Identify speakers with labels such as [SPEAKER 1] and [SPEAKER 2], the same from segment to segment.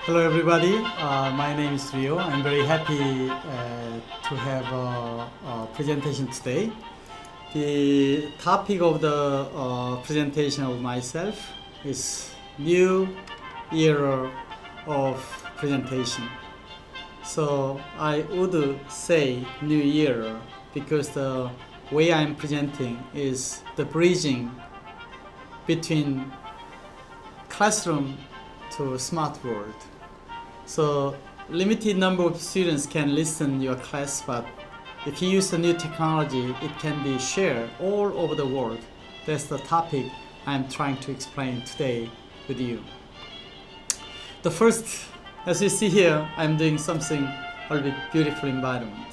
[SPEAKER 1] Hello everybody, my name is Rio. I'm very happy to have a presentation today. The topic of the presentation of myself is new era of presentation. So I would say new era because the way I'm presenting is the bridging between classroom to smart world. So limited number of students can listen your class, but if you use a new technology, it can be shared all over the world. That's the topic I'm trying to explain today with you. The first, as you see here, I'm doing something a little bit beautiful environment.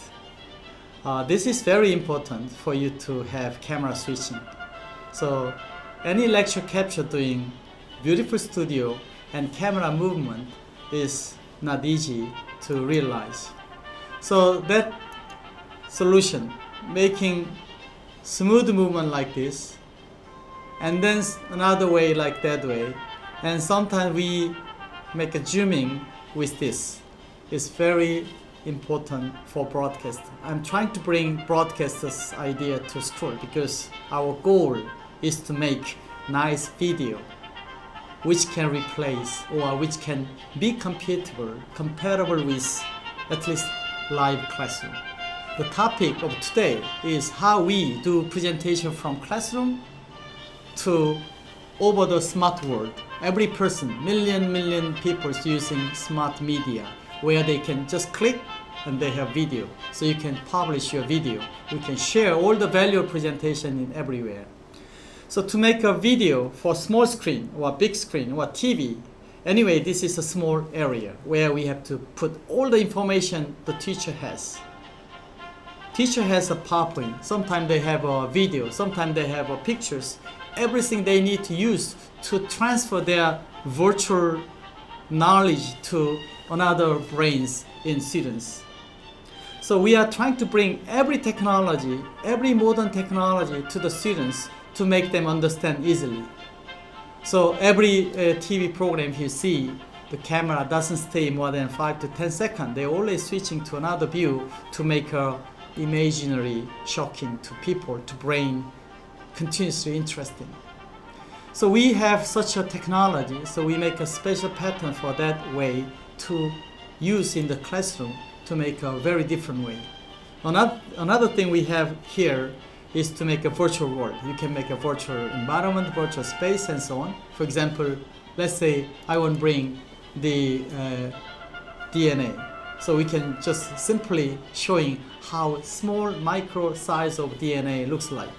[SPEAKER 1] This is very important for you to have camera switching. So any lecture capture doing beautiful studio and camera movement is not easy to realize. So that solution, making smooth movement like this, and then another way like that way, and sometimes we make a zooming with this, is very important for broadcast. I'm trying to bring broadcasters idea to school because our goal is to make nice video which can replace or which can be compatible with at least live classroom. The topic of today is how we do presentation from classroom to over the smart world. Every person, million people is using smart media where they can just click and they have video. So you can publish your video. You can share all the value of presentation in everywhere. So to make a video for small screen or big screen or TV, anyway, this is a small area where we have to put all the information the teacher has. Teacher has a PowerPoint, sometimes they have a video, sometimes they have a pictures, everything they need to use to transfer their virtual knowledge to another brains in students. So we are trying to bring every technology, every modern technology to the students to make them understand easily. So every TV program you see, the camera doesn't stay more than 5 to 10 seconds. They're always switching to another view to make a imaginary shocking to people, to brain continuously interesting. So we have such a technology, so we make a special pattern for that way to use in the classroom to make a very different way. Another thing we have here is to make a virtual world. You can make a virtual environment, virtual space, and so on. For example, let's say I want to bring the DNA. So we can just simply showing how small micro size of DNA looks like.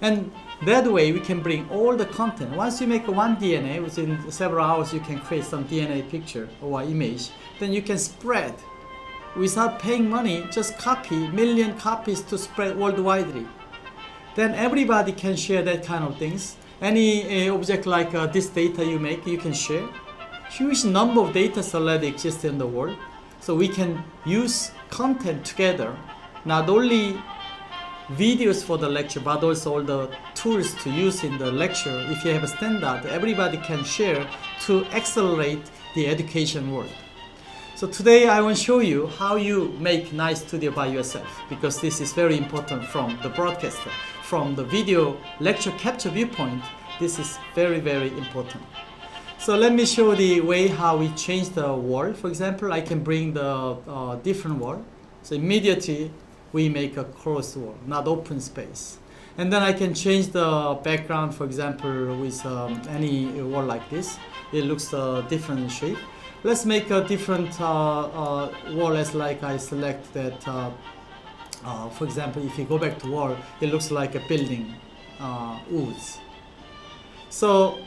[SPEAKER 1] And that way we can bring all the content. Once you make one DNA, within several hours you can create some DNA picture or image, then you can spread without paying money, just copy, million copies to spread worldwide. Then everybody can share that kind of things. Any object like this data you make, you can share. Huge number of data already exist in the world. So we can use content together, not only videos for the lecture, but also all the tools to use in the lecture. If you have a standard, everybody can share to accelerate the education world. So today I want to show you how you make nice studio by yourself, because this is very important from the broadcaster. From the video lecture capture viewpoint, this is very important. So let me show the way how we change the wall. For example, I can bring the different wall. So immediately we make a closed wall, not open space. And then I can change the background, for example, with any wall like this. It looks different shape. Let's make a different wall as like I select that. For example, if you go back to wall, it looks like a building, woods. So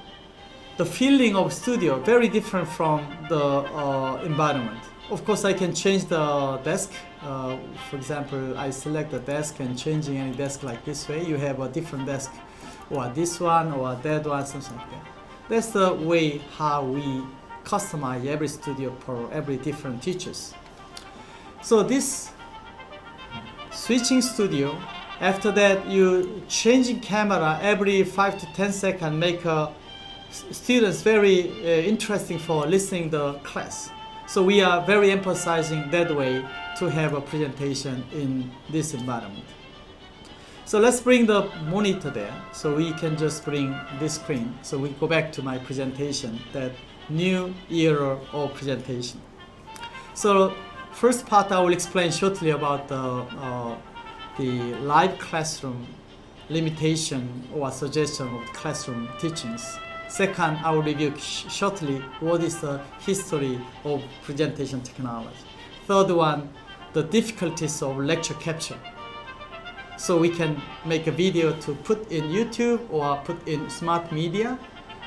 [SPEAKER 1] the feeling of studio very different from the environment. Of course, I can change the desk. For example, I select the desk and changing any desk like this way. You have a different desk, or this one, or that one, something like that. That's the way how we customize every studio for every different teachers. So this switching studio, after that you changing camera every 5 to 10 seconds, make a students very interesting for listening the class. So we are very emphasizing that way to have a presentation in this environment. So let's bring the monitor there. So we can just bring this screen. So we go back to my presentation, that new era of presentation. So first part I will explain shortly about the live classroom limitation or suggestion of classroom teachings. Second, I will review shortly what is the history of presentation technology. Third one, the difficulties of lecture capture. So we can make a video to put in YouTube or put in smart media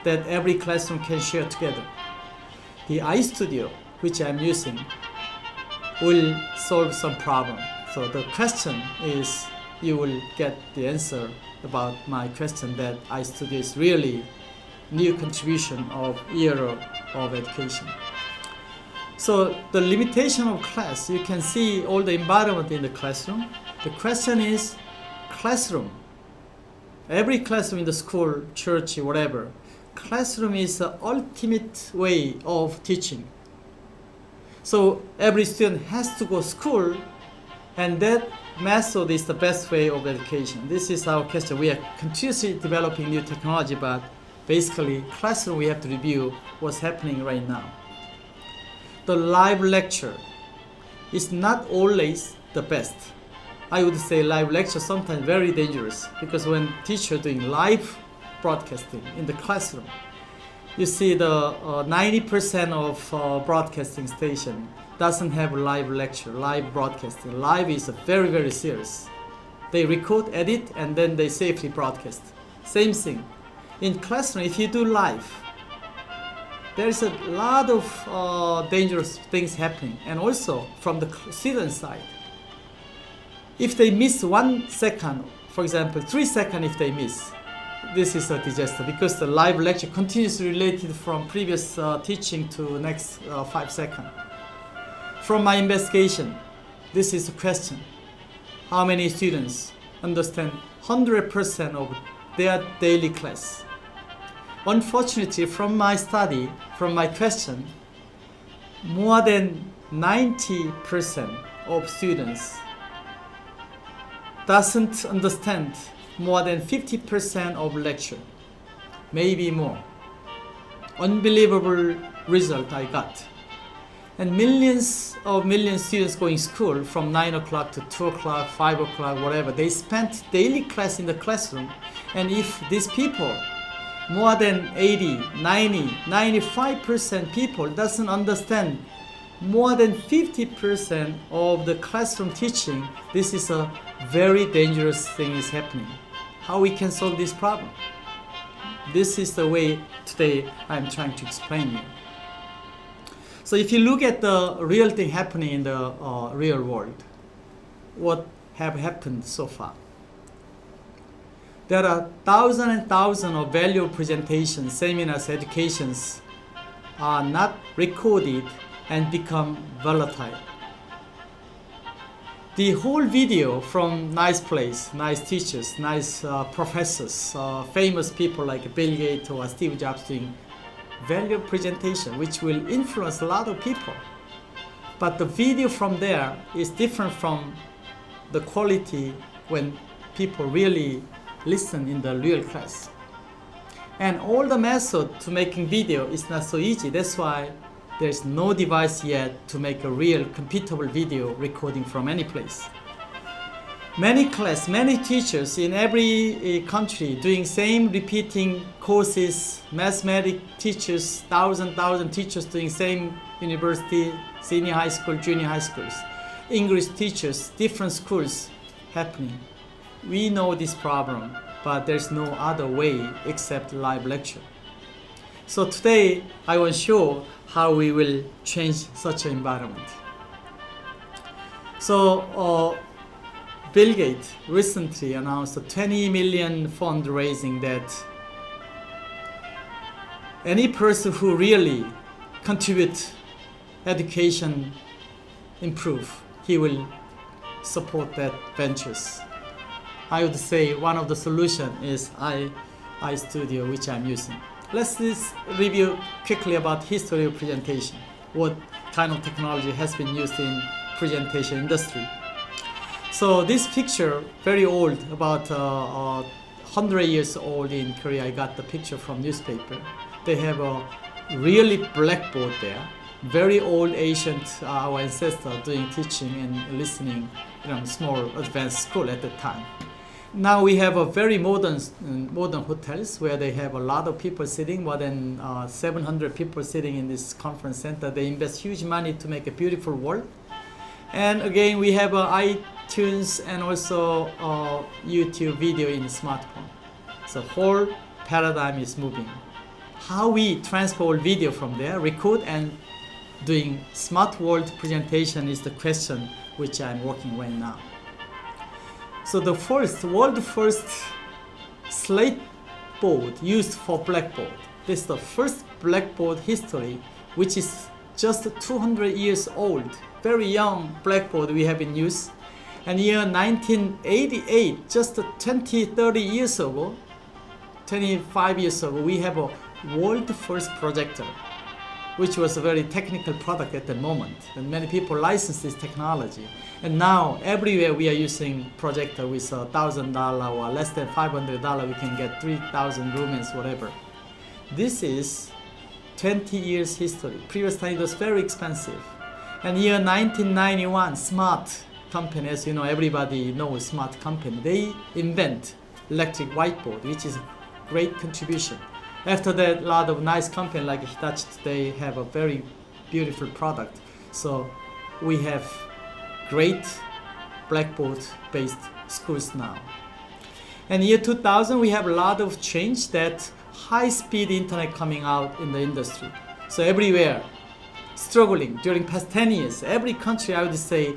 [SPEAKER 1] that every classroom can share together. The iStudio, which I'm using, will solve some problem. So the question is, you will get the answer about my question that iStudio is really new contribution of era of education. So the limitation of class, you can see all the environment in the classroom. The question is classroom. Every classroom in the school, church, whatever, classroom is the ultimate way of teaching. So every student has to go to school, and that method is the best way of education. This is our question. We are continuously developing new technology, but basically, classroom, we have to review what's happening right now. The live lecture is not always the best. I would say live lecture sometimes very dangerous, because when teacher doing live broadcasting in the classroom, you see the 90% of broadcasting station doesn't have live lecture, live broadcasting. Live is very, very serious. They record, edit, and then they safely broadcast. Same thing. In classroom, if you do live, there is a lot of dangerous things happening. And also from the student side, if they miss 1 second, for example, 3 seconds if they miss, this is a disaster, because the live lecture continuously related from previous teaching to next 5 seconds. From my investigation, this is a question. How many students understand 100% of their daily class? Unfortunately, from my study, from my question, more than 90% of students doesn't understand more than 50% of lecture, maybe more. Unbelievable result I got. And millions students going to school from 9 o'clock to 2 o'clock, 5 o'clock, whatever. They spent daily class in the classroom. And if these people, more than 80, 90, 95% people doesn't understand more than 50% of the classroom teaching, this is a very dangerous thing is happening. How we can solve this problem? This is the way today I'm trying to explain you. So if you look at the real thing happening in the real world, what have happened so far? There are thousands and thousands of value presentations, seminars, educations are not recorded and become volatile. The whole video from nice place, nice teachers, nice professors, famous people like Bill Gates or Steve Jobs doing value presentation, which will influence a lot of people. But the video from there is different from the quality when people really listen in the real class. And all the method to making video is not so easy. That's why there's no device yet to make a real computable video recording from any place. Many teachers in every country doing same repeating courses, mathematics teachers, thousand teachers doing same university, senior high school, junior high schools, English teachers, different schools happening. We know this problem, but there's no other way except live lecture. So today I will show how we will change such an environment. So Bill Gates recently announced a 20 million fundraising that any person who really contribute education improve, he will support that ventures. I would say one of the solution is iStudio, which I'm using. let's just review quickly about history of presentation. What kind of technology has been used in presentation industry. So this picture, very old, about 100 years old in Korea. I got the picture from newspaper. They have a really blackboard there. Very old, ancient, our ancestors doing teaching and listening in small advanced school at the time. Now we have a very modern hotels where they have a lot of people sitting, more than 700 people sitting in this conference center. They invest huge money to make a beautiful world. And again, we have iTunes and also YouTube video in the smartphone. So whole paradigm is moving. How we transport video from there, record and doing smart world presentation is the question which I'm working right now. So the world first slate board used for blackboard. This is the first blackboard history, which is just 200 years old. Very young blackboard we have in use. And year 1988, just 30 years ago, 25 years ago, we have a world first projector, which was a very technical product at the moment. And many people licensed this technology. And now everywhere we are using projector with $1,000 or less than $500, we can get 3,000 lumens, whatever. This is 20 years history. Previous time it was very expensive. And year 1991, Smart company, as you know, everybody knows Smart company. They invent electric whiteboard, which is a great contribution. After that, a lot of nice companies like Hitachi today have a very beautiful product. So we have great blackboard-based schools now. And year 2000, we have a lot of change that high-speed internet coming out in the industry. So everywhere, struggling during past 10 years, every country, I would say,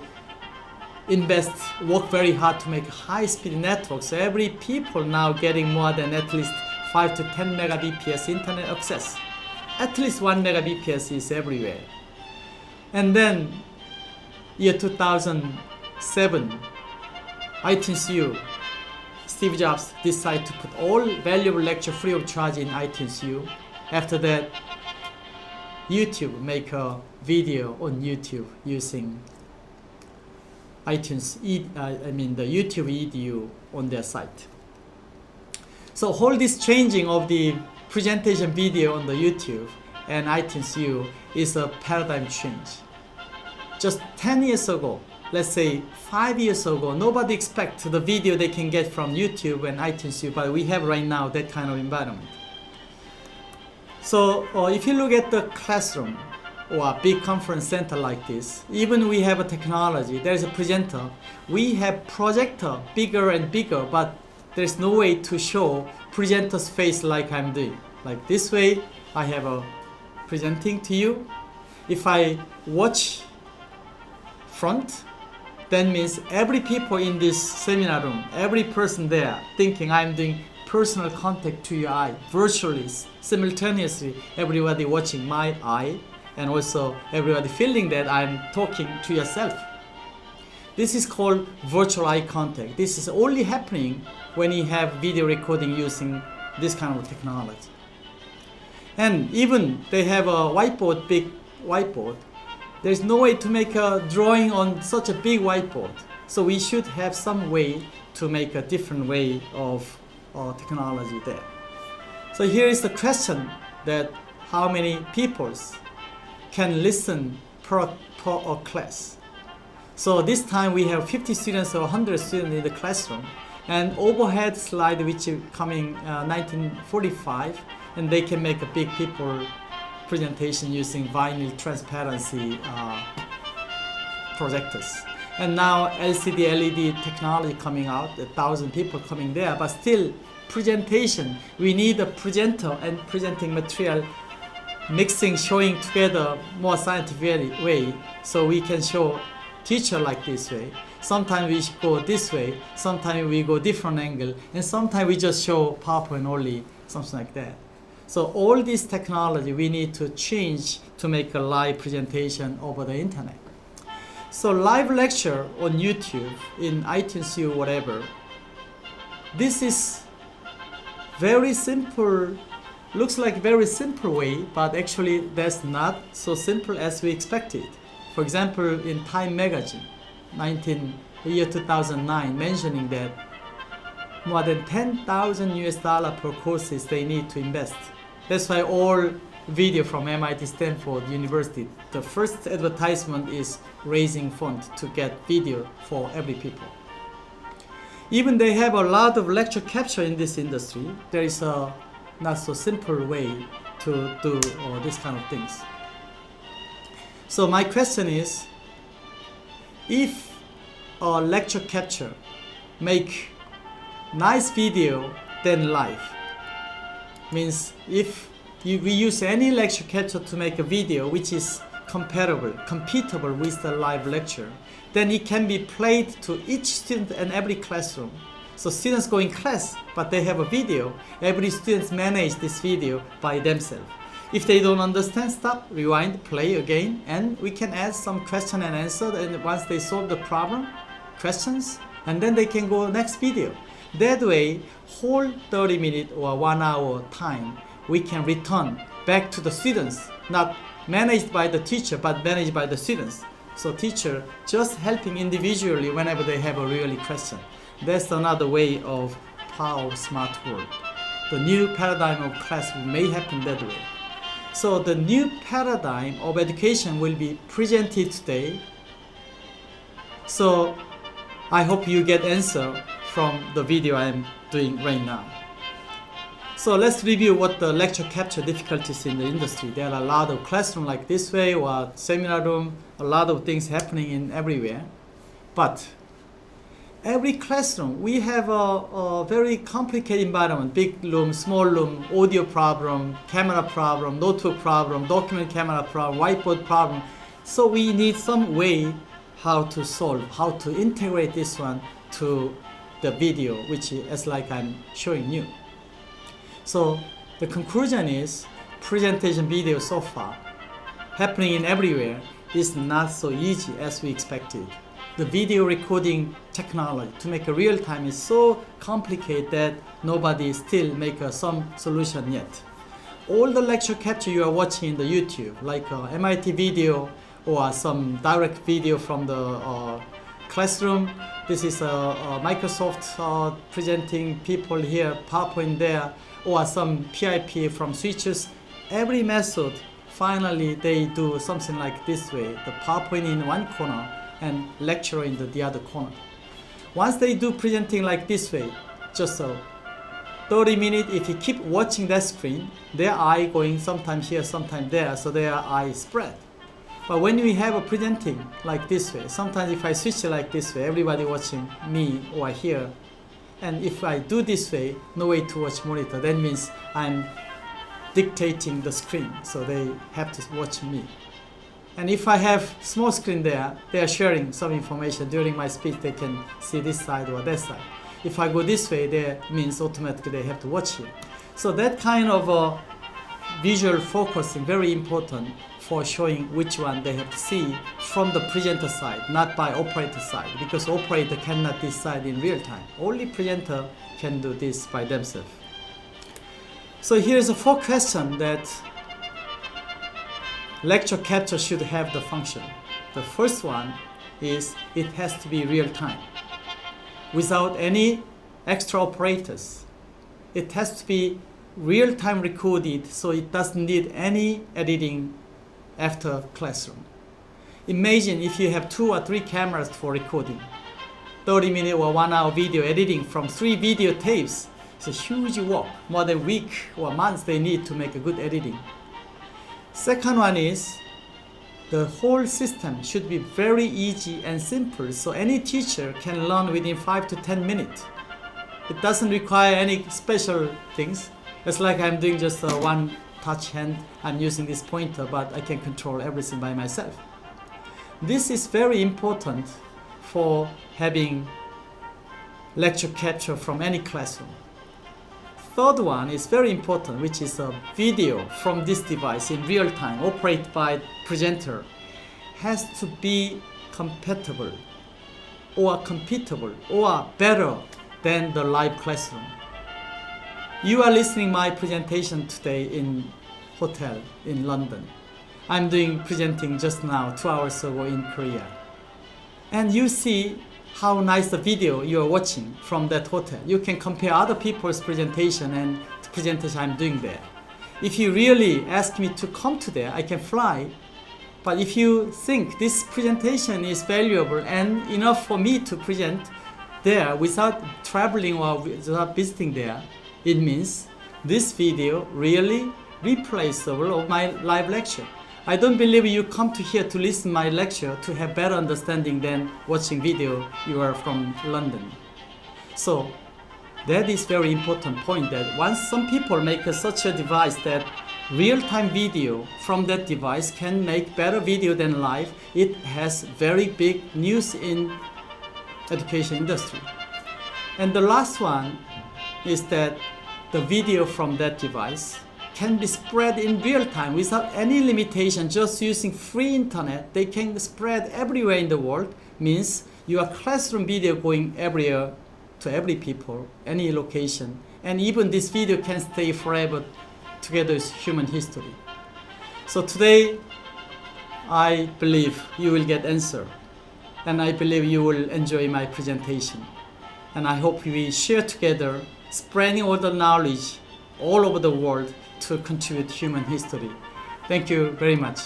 [SPEAKER 1] work very hard to make a high-speed network. So every people now getting more than at least 5 to 10 megabps internet access. At least 1 megabps is everywhere. And then year 2007, iTunes U, Steve Jobs decided to put all valuable lecture free of charge in iTunes U. After that, YouTube make a video on YouTube using iTunes, the YouTube edu on their site. So all this changing of the presentation video on the YouTube and iTunes U is a paradigm change. Just 10 years ago, let's say 5 years ago, nobody expected the video they can get from YouTube and iTunes U, but we have right now that kind of environment. So if you look at the classroom or a big conference center like this, even we have a technology, there's a presenter, we have projector bigger and bigger, but there's no way to show presenter's face like I'm doing. Like this way, I have a presenting to you. If I watch front, that means every people in this seminar room, every person there thinking I'm doing personal contact to your eye, virtually, simultaneously, everybody watching my eye, and also everybody feeling that I'm talking to yourself. This is called virtual eye contact. This is only happening when you have video recording using this kind of technology. And even they have a whiteboard, big whiteboard. There's no way to make a drawing on such a big whiteboard. So we should have some way to make a different way of technology there. So here is the question that how many people can listen per class. So this time we have 50 students or 100 students in the classroom, and overhead slide which is coming 1945, and they can make a big people presentation using vinyl transparency projectors. And now LCD, LED technology coming out, 1,000 people coming there, but still presentation, we need a presenter and presenting material mixing, showing together more scientific way, so we can show teacher like this way. Sometimes we go this way, sometimes we go different angle, and sometimes we just show PowerPoint only, something like that. So all this technology we need to change to make a live presentation over the internet. So live lecture on YouTube, in iTunes U, whatever, this is very simple looks like a very simple way, but actually that's not so simple as we expected. For example, in Time magazine, year 2009, mentioning that more than 10,000 US dollar per courses they need to invest. That's why all video from MIT, Stanford University, the first advertisement is raising fund to get video for every people. Even they have a lot of lecture capture in this industry. There is a not so simple way to do this kind of things. So my question is, if a lecture capture make nice video than live, means if we use any lecture capture to make a video which is compatible with the live lecture, then it can be played to each student in every classroom. So students go in class, but they have a video. Every student manage this video by themselves. If they don't understand, stop, rewind, play again, and we can add some question and answer. And once they solve the problem, questions, and then they can go next video. That way, whole 30-minute or 1 hour time, we can return back to the students, not managed by the teacher, but managed by the students. So teacher just helping individually whenever they have a really question. That's another way of power smart world. The new paradigm of class may happen that way. So the new paradigm of education will be presented today. So I hope you get answer from the video I'm doing right now. So let's review what the lecture capture difficulties in the industry. There are a lot of classroom like this way or seminar room, a lot of things happening in everywhere. But every classroom, we have a very complicated environment, big room, small room, audio problem, camera problem, notebook problem, document camera problem, whiteboard problem. So we need some way how to solve, how to integrate this one to the video, which is like I'm showing you. So the conclusion is presentation video so far happening in everywhere is not so easy as we expected. The video recording technology to make a real time is so complicated that nobody still make some solution yet. All the lecture capture you are watching in the YouTube, like MIT video or some direct video from the classroom. This is Microsoft presenting people here, PowerPoint there, or some PIP from switches. Every method, finally they do something like this way. The PowerPoint in one corner and lecturer in the other corner. Once they do presenting like this way, just 30 minutes, if you keep watching that screen, their eye going sometimes here, sometimes there, so their eye spread. But when we have a presenting like this way, sometimes if I switch it like this way, everybody watching me or here, and if I do this way, no way to watch monitor, that means I'm dictating the screen, so they have to watch me. And if I have small screen there, they are sharing some information. During my speech, they can see this side or that side. If I go this way, that means automatically they have to watch here. So that kind of visual focusing very important for showing which one they have to see from the presenter side, not by operator side, because operator cannot decide in real time. Only presenter can do this by themselves. So here's a 4 question that lecture capture should have the function. The first one is it has to be real time without any extra operators. It has to be real time recorded, so it doesn't need any editing after classroom. Imagine if you have 2 or 3 cameras for recording 30-minute or 1 hour video editing from 3 video tapes. It's a huge work, more than a week or months they need to make a good editing. Second one is the whole system should be very easy and simple, so any teacher can learn within 5 to 10 minutes. It doesn't require any special things. It's like I'm doing just one touch hand. I'm using this pointer, but I can control everything by myself. This is very important for having lecture capture from any classroom. Third one is very important, which is a video from this device in real time, operated by presenter, has to be compatible or compatible or better than the live classroom. You are listening my presentation today in hotel in London. I'm presenting just now 2 hours ago in Korea. And you see how nice the video you are watching from that hotel. You can compare other people's presentation and the presentation I'm doing there. If you really ask me to come to there, I can fly. But if you think this presentation is valuable and enough for me to present there without traveling or without visiting there, it means this video really replaceable of my live lecture. I don't believe you come to here to listen my lecture to have better understanding than watching video you are from London. So that is very important point, that once some people make such a device that real-time video from that device can make better video than live, it has very big news in education industry. And the last one is that the video from that device can be spread in real time without any limitation, just using free internet. They can spread everywhere in the world, means your classroom video going everywhere to every people, any location. And even this video can stay forever together with human history. So today, I believe you will get answer. And I believe you will enjoy my presentation. And I hope we share together, spreading all the knowledge all over the world to contribute human history. Thank you very much.